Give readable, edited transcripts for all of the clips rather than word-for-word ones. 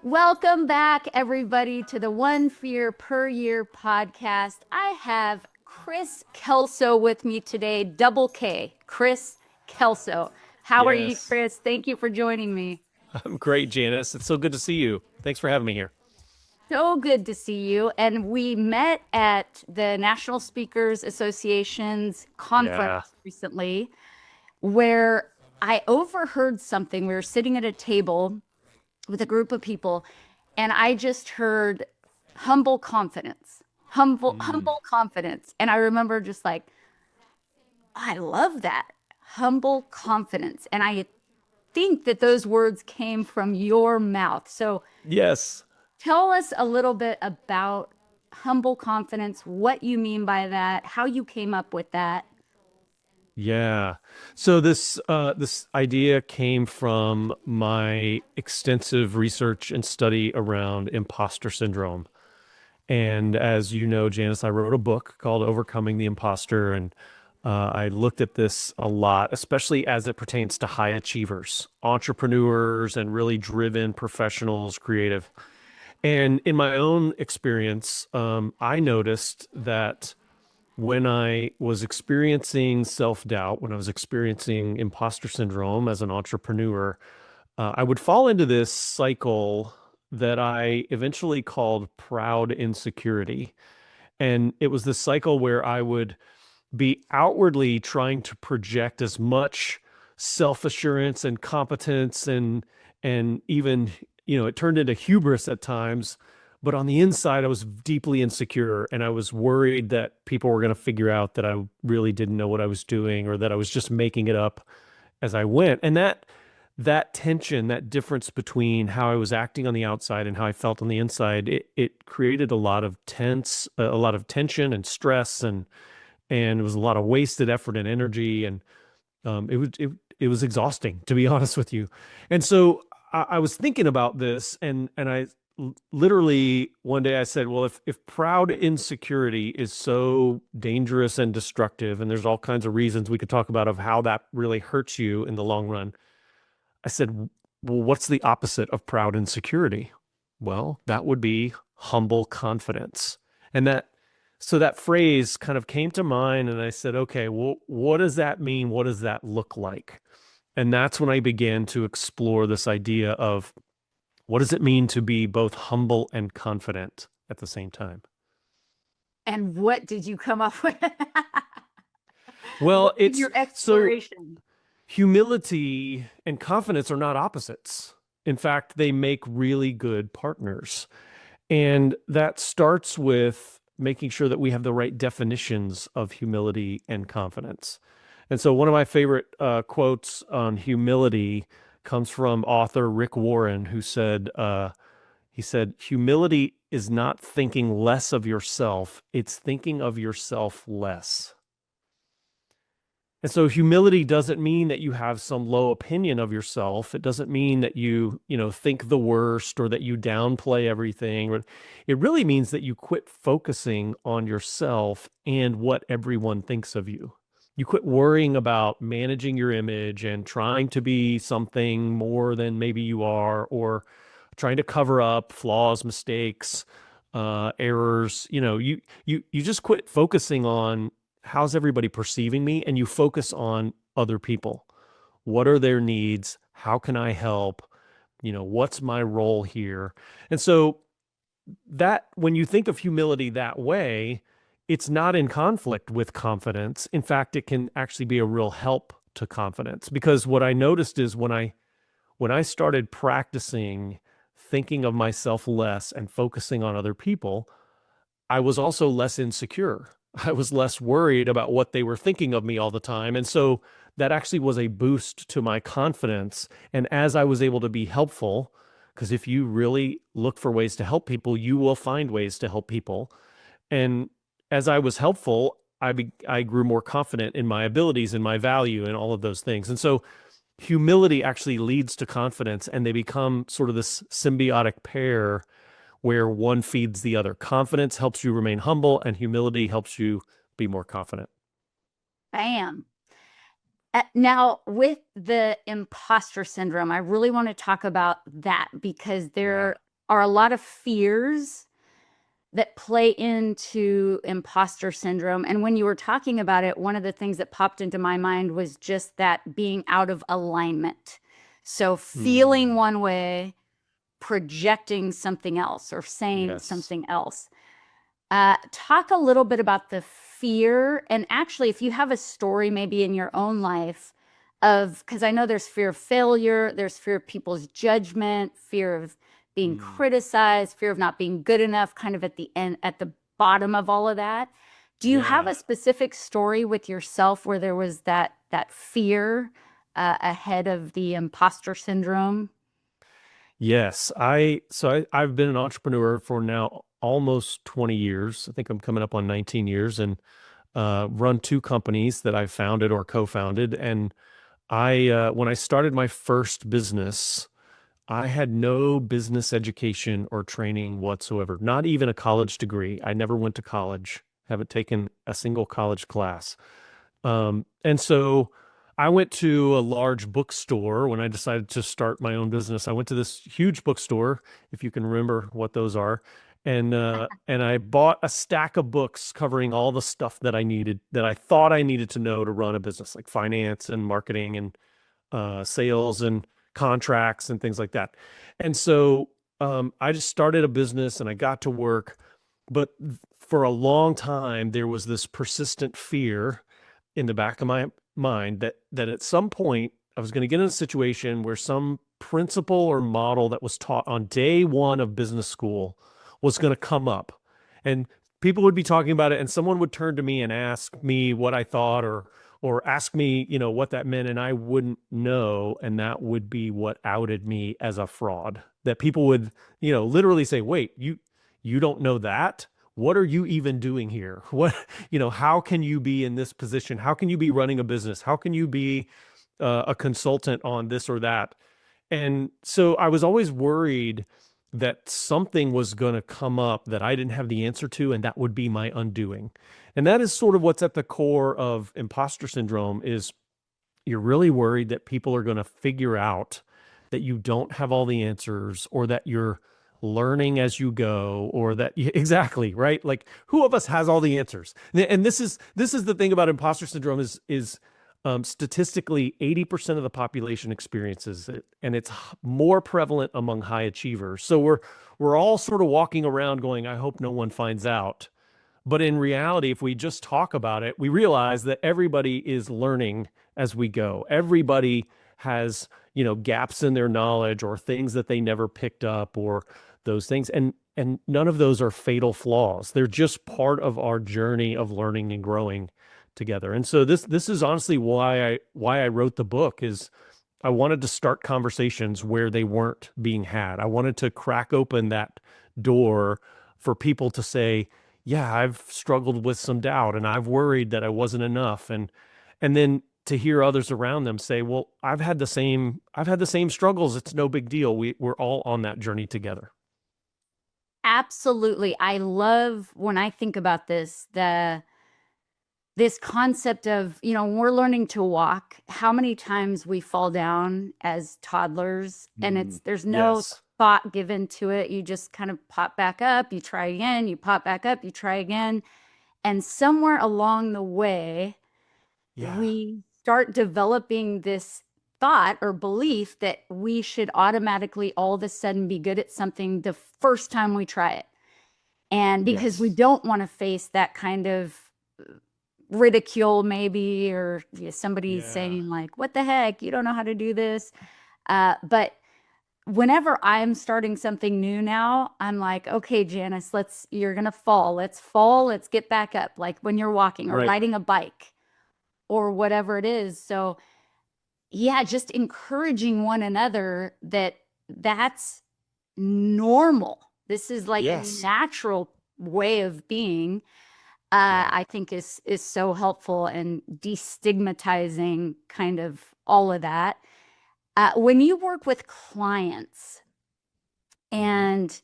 Welcome back, everybody, to the One Fear Per Year podcast. I have Kris Kelso with me today, double K, Kris Kelso. How are you, Yes. Kris? Thank you for joining me. I'm great, Janice. It's so good to see you. Thanks for having me here. So good to see you. And we met at the National Speakers Association's Yeah. conference recently, where I overheard something. We were sitting at a table with a group of people, and I just heard humble confidence, Mm. humble confidence. And I remember just like, I love that humble confidence. And I think that those words came from your mouth. So Yes. tell us a little bit about humble confidence, what you mean by that, how you came up with that. Yeah. So this idea came from my extensive research and study around imposter syndrome. And as you know, Janice, I wrote a book called Overcoming the Impostor, and I looked at this a lot, especially as it pertains to high achievers, entrepreneurs, and really driven professionals, creative. And in my own experience, I noticed that when I was experiencing self doubt, when I was experiencing imposter syndrome as an entrepreneur, I would fall into this cycle that I eventually called proud insecurity. And it was this cycle where I would be outwardly trying to project as much self-assurance and competence and even, it turned into hubris at times, but on the inside I was deeply insecure and I was worried that people were going to figure out that I really didn't know what I was doing or that I was just making it up as I went. And that tension, that difference between how I was acting on the outside and how I felt on the inside, it created a lot of tension and stress, and it was a lot of wasted effort and energy, and it was exhausting, to be honest with you. And so I was thinking about this, and I literally one day I said, well, if proud insecurity is so dangerous and destructive, and there's all kinds of reasons we could talk about of how that really hurts you in the long run, I said, well, what's the opposite of proud insecurity? Well, that would be humble confidence. And that phrase kind of came to mind, and I said, okay, well, what does that mean? What does that look like? And that's when I began to explore this idea of what does it mean to be both humble and confident at the same time? And what did you come up with? Well, What was it's your so exploration? humility and confidence are not opposites. In fact, they make really good partners. And that starts with making sure that we have the right definitions of humility and confidence. And so, one of my favorite quotes on humility comes from author Rick Warren, who said, he said, humility is not thinking less of yourself, it's thinking of yourself less. And so humility doesn't mean that you have some low opinion of yourself. It doesn't mean that you think the worst or that you downplay everything. It really means that you quit focusing on yourself and what everyone thinks of you. You quit worrying about managing your image and trying to be something more than maybe you are, or trying to cover up flaws, mistakes, errors. You just quit focusing on how's everybody perceiving me, and you focus on other people. What are their needs? How can I help? What's my role here? And so that when you think of humility that way, it's not in conflict with confidence. In fact, it can actually be a real help to confidence, because what I noticed is when I started practicing thinking of myself less and focusing on other people, I was also less insecure. I was less worried about what they were thinking of me all the time. And so that actually was a boost to my confidence. And as I was able to be helpful, because if you really look for ways to help people, you will find ways to help people. And as I was helpful, I grew more confident in my abilities and my value and all of those things. And so humility actually leads to confidence, and they become sort of this symbiotic pair where one feeds the other. Confidence helps you remain humble, and humility helps you be more confident. Bam. Now, with the imposter syndrome, I really want to talk about that because Yeah. are a lot of fears that play into imposter syndrome. And when you were talking about it, one of the things that popped into my mind was just that being out of alignment. So feeling one way, projecting something else, or saying Yes. something else. Talk a little bit about the fear. And actually, if you have a story maybe in your own life of, because I know there's fear of failure, there's fear of people's judgment, fear of being criticized, fear of not being good enough, kind of at the end, at the bottom of all of that. Do you have Yeah. a specific story with yourself where there was that fear ahead of the imposter syndrome? Yes, I've been an entrepreneur for now almost 20 years. I think I'm coming up on 19 years, and run two companies that I founded or co-founded. And when I started my first business, I had no business education or training whatsoever, not even a college degree. I never went to college, haven't taken a single college class. And so I went to a large bookstore when I decided to start my own business. I went to this huge bookstore, if you can remember what those are, and I bought a stack of books covering all the stuff that I needed, that I thought I needed to know to run a business, like finance and marketing and sales and contracts and things like that. And so I just started a business and I got to work, but for a long time there was this persistent fear in the back of my mind that at some point I was going to get in a situation where some principle or model that was taught on day one of business school was going to come up, and people would be talking about it, and someone would turn to me and ask me what I thought, or ask me, what that meant, and I wouldn't know, and that would be what outed me as a fraud. That people would, literally say, "Wait, you don't know that? What are you even doing here? What, how can you be in this position? How can you be running a business? How can you be a consultant on this or that?" And so I was always worried that something was going to come up that I didn't have the answer to, and that would be my undoing. And that is sort of what's at the core of imposter syndrome. Is you're really worried that people are going to figure out that you don't have all the answers, or that you're learning as you go, or that exactly, right? Like, who of us has all the answers? And this is the thing about imposter syndrome is statistically 80% of the population experiences it, and it's more prevalent among high achievers. So we're all sort of walking around going, I hope no one finds out. But in reality, if we just talk about it, we realize that everybody is learning as we go. Everybody has, gaps in their knowledge, or things that they never picked up, or those things. And none of those are fatal flaws. They're just part of our journey of learning and growing together. And so this is honestly why I wrote the book. Is I wanted to start conversations where they weren't being had. I wanted to crack open that door for people to say, yeah, I've struggled with some doubt, and I've worried that I wasn't enough. And then to hear others around them say, well, I've had the same struggles. It's no big deal. We're all on that journey together. Absolutely. I love when I think about this concept of, when we're learning to walk, how many times we fall down as toddlers, and there's no Yes. thought given to it. You just kind of pop back up, you try again, you pop back up, you try again. And somewhere along the way, Yeah. we start developing this thought or belief that we should automatically all of a sudden be good at something the first time we try it. And because we Yes. don't want to face that kind of ridicule, maybe, or somebody Yeah. saying like, what the heck, you don't know how to do this. But whenever I'm starting something new now, I'm like, okay, Janice, you're going to fall. Let's fall. Let's get back up. Like when you're walking or Right. riding a bike or whatever it is. So yeah, just encouraging one another that that's normal. This is like a Yes. natural way of being. Yeah. I think is so helpful and destigmatizing kind of all of that. When you work with clients and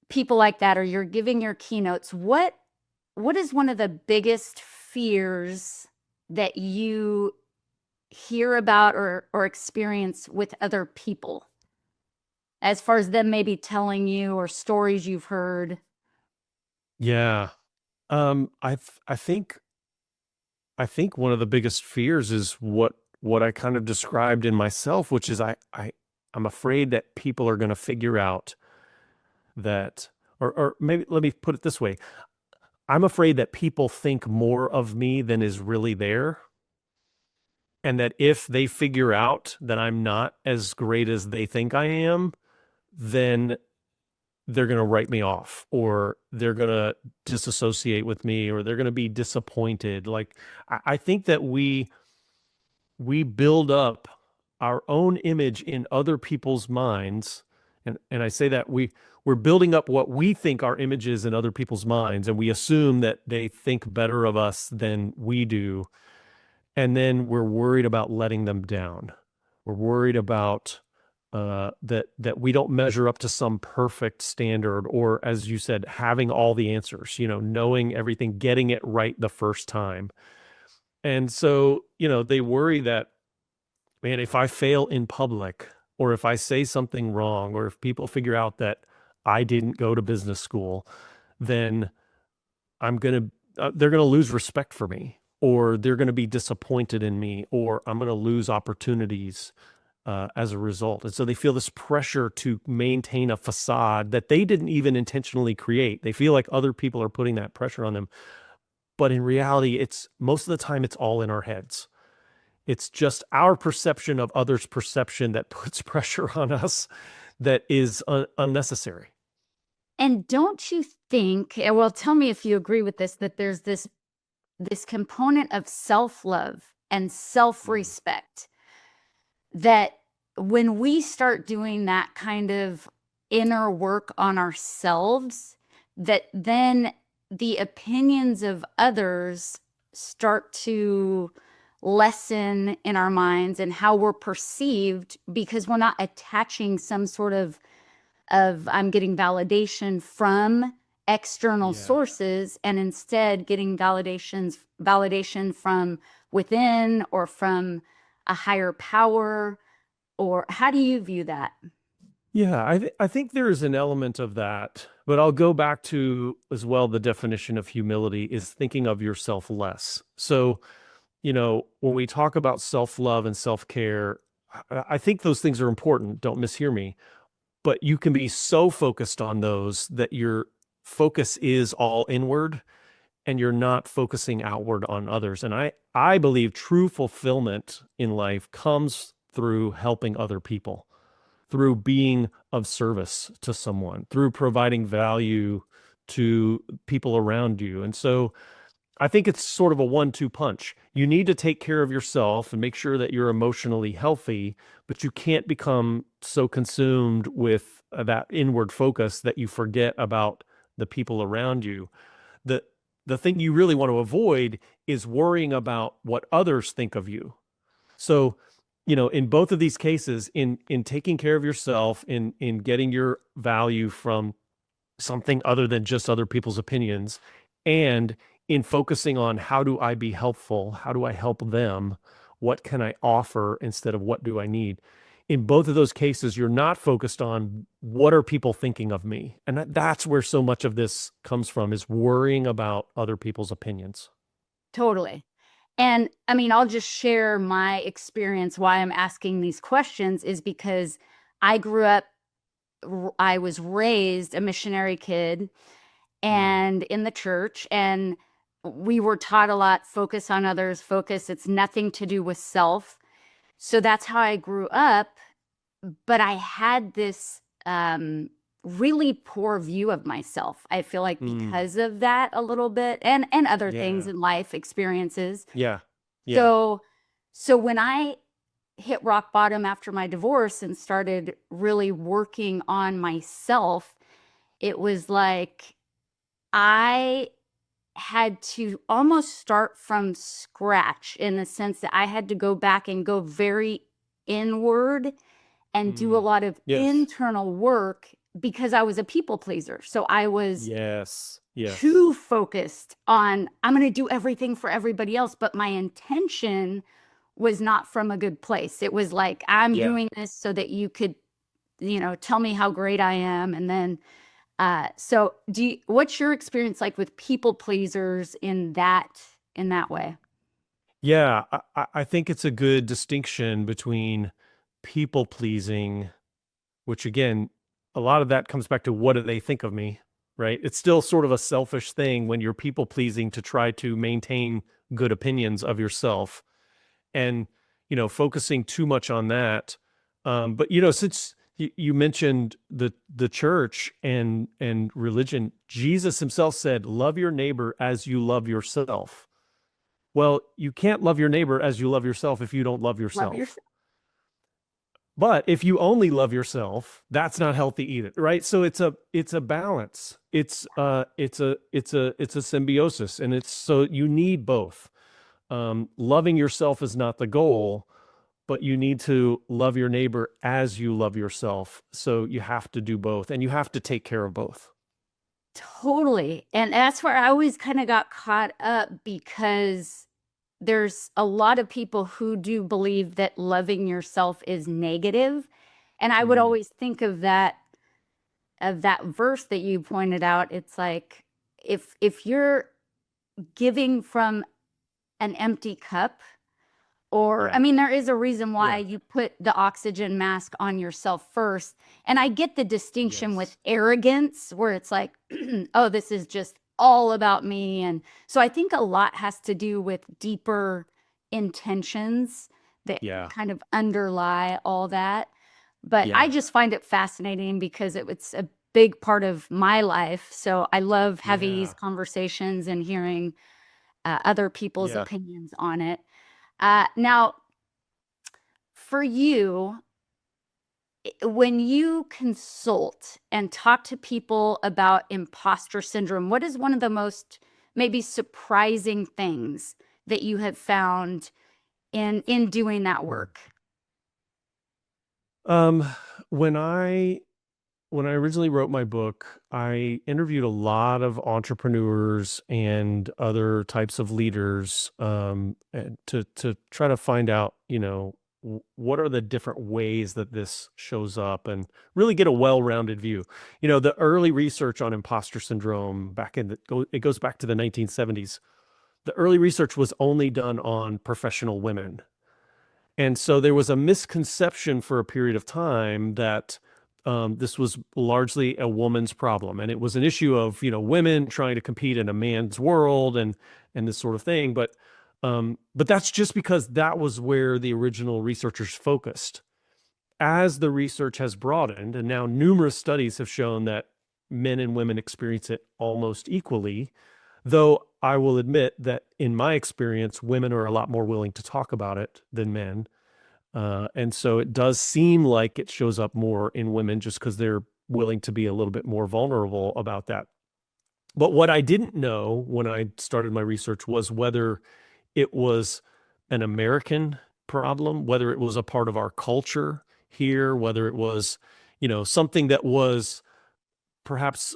people like that, or you're giving your keynotes, what is one of the biggest fears that you hear about or experience with other people as far as them maybe telling you or stories you've heard? Yeah. I think one of the biggest fears is what I kind of described in myself, which is I'm afraid that people are going to figure out that, or maybe let me put it this way. I'm afraid that people think more of me than is really there. And that if they figure out that I'm not as great as they think I am, then they're going to write me off, or they're going to disassociate with me, or they're going to be disappointed. Like, I think that we build up our own image in other people's minds. And I say that we're building up what we think our image is in other people's minds, and we assume that they think better of us than we do. And then we're worried about letting them down. We're worried about that we don't measure up to some perfect standard, or, as you said, having all the answers, knowing everything, getting it right the first time. And so, they worry that, man, if I fail in public, or if I say something wrong, or if people figure out that I didn't go to business school, then they're going to lose respect for me, or they're going to be disappointed in me, or I'm going to lose opportunities as a result. And so they feel this pressure to maintain a facade that they didn't even intentionally create. They feel like other people are putting that pressure on them. But in reality, most of the time, it's all in our heads. It's just our perception of others' perception that puts pressure on us that is unnecessary. And don't you think, well, tell me if you agree with this, that there's this component of self-love and self-respect that when we start doing that kind of inner work on ourselves, that then the opinions of others start to lessen in our minds and how we're perceived, because we're not attaching some sort of I'm getting validation from external sources, and instead getting validation from within, or from a higher power. Or how do you view that? Yeah, I think there is an element of that, but I'll go back to as well, the definition of humility is thinking of yourself less. So, when we talk about self-love and self-care, I think those things are important. Don't mishear me. But you can be so focused on those that your focus is all inward, and you're not focusing outward on others. And I believe true fulfillment in life comes through helping other people, through being of service to someone, through providing value to people around you. And so I think it's sort of a 1-2 punch. You need to take care of yourself and make sure that you're emotionally healthy, but you can't become so consumed with that inward focus that you forget about the people around you. The thing you really want to avoid is worrying about what others think of you. So, in both of these cases, in taking care of yourself, in getting your value from something other than just other people's opinions, and in focusing on how do I be helpful? How do I help them? What can I offer instead of what do I need? In both of those cases, you're not focused on what are people thinking of me. And that's where so much of this comes from, is worrying about other people's opinions. Totally. And I mean, I'll just share my experience. Why I'm asking these questions is because I was raised a missionary kid and in the church, and we were taught a lot, focus on others, it's nothing to do with self. So that's how I grew up. But I had this really poor view of myself. I feel like because of that a little bit, and other things in life, experiences. Yeah. So when I hit rock bottom after my divorce and started really working on myself, it was like I had to almost start from scratch, in the sense that I had to go back and go very inward and do a lot of internal work, because I was a people pleaser. So I was too focused on, I'm going to do everything for everybody else. But my intention was not from a good place. It was like, I'm doing this so that you could tell me how great I am. And then, so what's your experience like with people pleasers in that way? Yeah, I think it's a good distinction between people pleasing, which again, a lot of that comes back to what do they think of me, right? It's still sort of a selfish thing when you're people pleasing to try to maintain good opinions of yourself and, focusing too much on that. But, since you mentioned the church and religion, Jesus himself said, love your neighbor as you love yourself. Well, you can't love your neighbor as you love yourself if you don't love Love yourself. yourself. But if you only love yourself, that's not healthy either, right? So it's a balance. It's a symbiosis, and it's so you need both. Loving yourself is not the goal, but you need to love your neighbor as you love yourself. So you have to do both, and you have to take care of both. Totally. And that's where I always kind of got caught up, because there's a lot of people who do believe that loving yourself is negative. And I would always think of that verse that you pointed out. It's like, if you're giving from an empty cup, or Yeah. I mean, there is a reason why Yeah. you put the oxygen mask on yourself first. And I get the distinction with Yes. arrogance, where it's like, oh, this is just all about me. And so I think a lot has to do with deeper intentions that Yeah. kind of underlie all that. But I Yeah. just find it fascinating because it's a big part of my life. So I love having these Yeah. conversations and hearing other people's Yeah. opinions on it. Now, for you, when you consult and talk to people about imposter syndrome, what is one of the most maybe surprising things that you have found in doing that work? Um, when I when I originally wrote my book, I interviewed a lot of entrepreneurs and other types of leaders, and to try to find out, what are the different ways that this shows up, and really get a well-rounded view. The early research on imposter syndrome it goes back to the 1970s. The early research was only done on professional women. And so there was a misconception for a period of time that this was largely a woman's problem, and it was an issue of women trying to compete in a man's world and this sort of thing. But that's just because that was where the original researchers focused. As the research has broadened, and now numerous studies have shown that men and women experience it almost equally, though I will admit that in my experience, women are a lot more willing to talk about it than men. And so it does seem like it shows up more in women just because they're willing to be a little bit more vulnerable about that. But what I didn't know when I started my research was whether it was an American problem, whether it was a part of our culture here, whether it was, something that was perhaps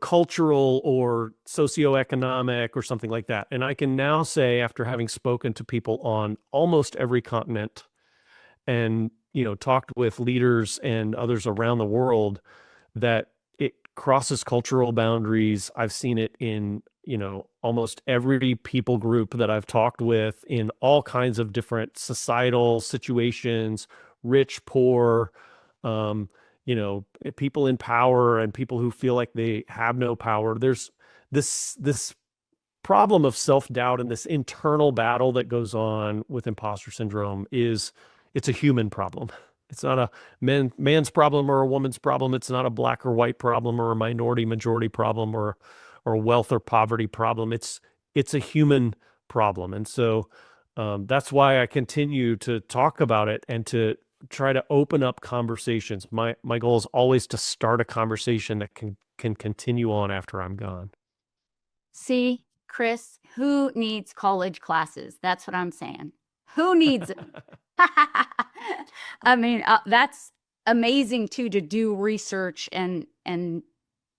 cultural or socioeconomic or something like that. And I can now say, after having spoken to people on almost every continent and talked with leaders and others around the world, that it crosses cultural boundaries. I've seen it in almost every people group that I've talked with, in all kinds of different societal situations, rich, poor, um, people in power and people who feel like they have no power. There's this problem of self-doubt and this internal battle that goes on with imposter syndrome. It's a human problem. It's not a man's problem or a woman's problem. It's not a black or white problem or a minority majority problem or wealth or poverty problem. It's a human problem. And so that's why I continue to talk about it and to try to open up conversations. My goal is always to start a conversation that can continue on after I'm gone. See, Kris, who needs college classes? That's what I'm saying. Who needs them? I mean, that's amazing too, to do research and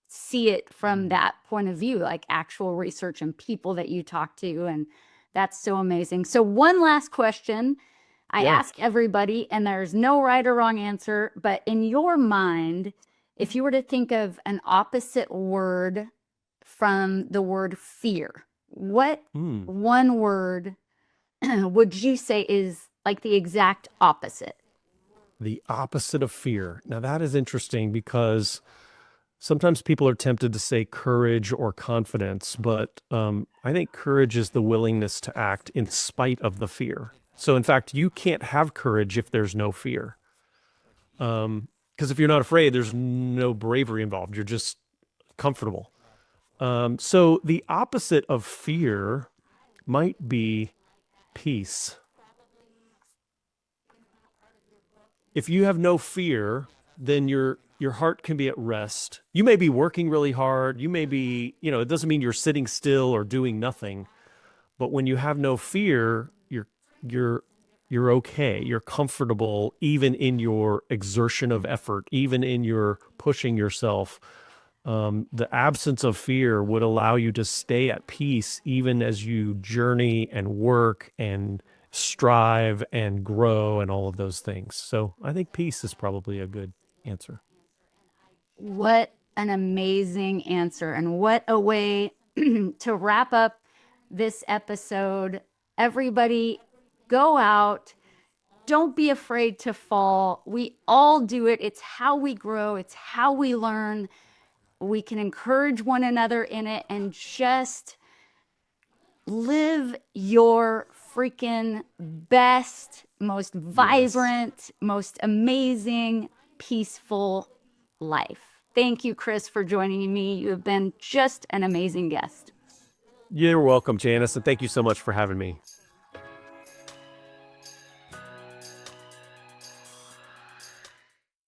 see it from that point of view, like actual research and people that you talk to. And that's so amazing. So one last question. I Yeah. ask everybody, and there's no right or wrong answer, but in your mind, if you were to think of an opposite word from the word fear, what one word would you say is like the exact opposite? The opposite of fear. Now, that is interesting because sometimes people are tempted to say courage or confidence, but I think courage is the willingness to act in spite of the fear. So, in fact, you can't have courage if there's no fear. Because if you're not afraid, there's no bravery involved. You're just comfortable. So, the opposite of fear might be peace. If you have no fear, then your heart can be at rest. You may be working really hard. You may be, it doesn't mean you're sitting still or doing nothing, but when you have no fear, you're you're okay. You're comfortable even in your exertion of effort, even in your pushing yourself. The absence of fear would allow you to stay at peace even as you journey and work and strive and grow and all of those things. So I think peace is probably a good answer. What an amazing answer, and what a way to wrap up this episode. Everybody, go out. Don't be afraid to fall. We all do it. It's how we grow, it's how we learn. We can encourage one another in it and just live your freaking best, most vibrant, most amazing, peaceful life. Thank you, Kris, for joining me. You have been just an amazing guest. You're welcome, Janice, and thank you so much for having me.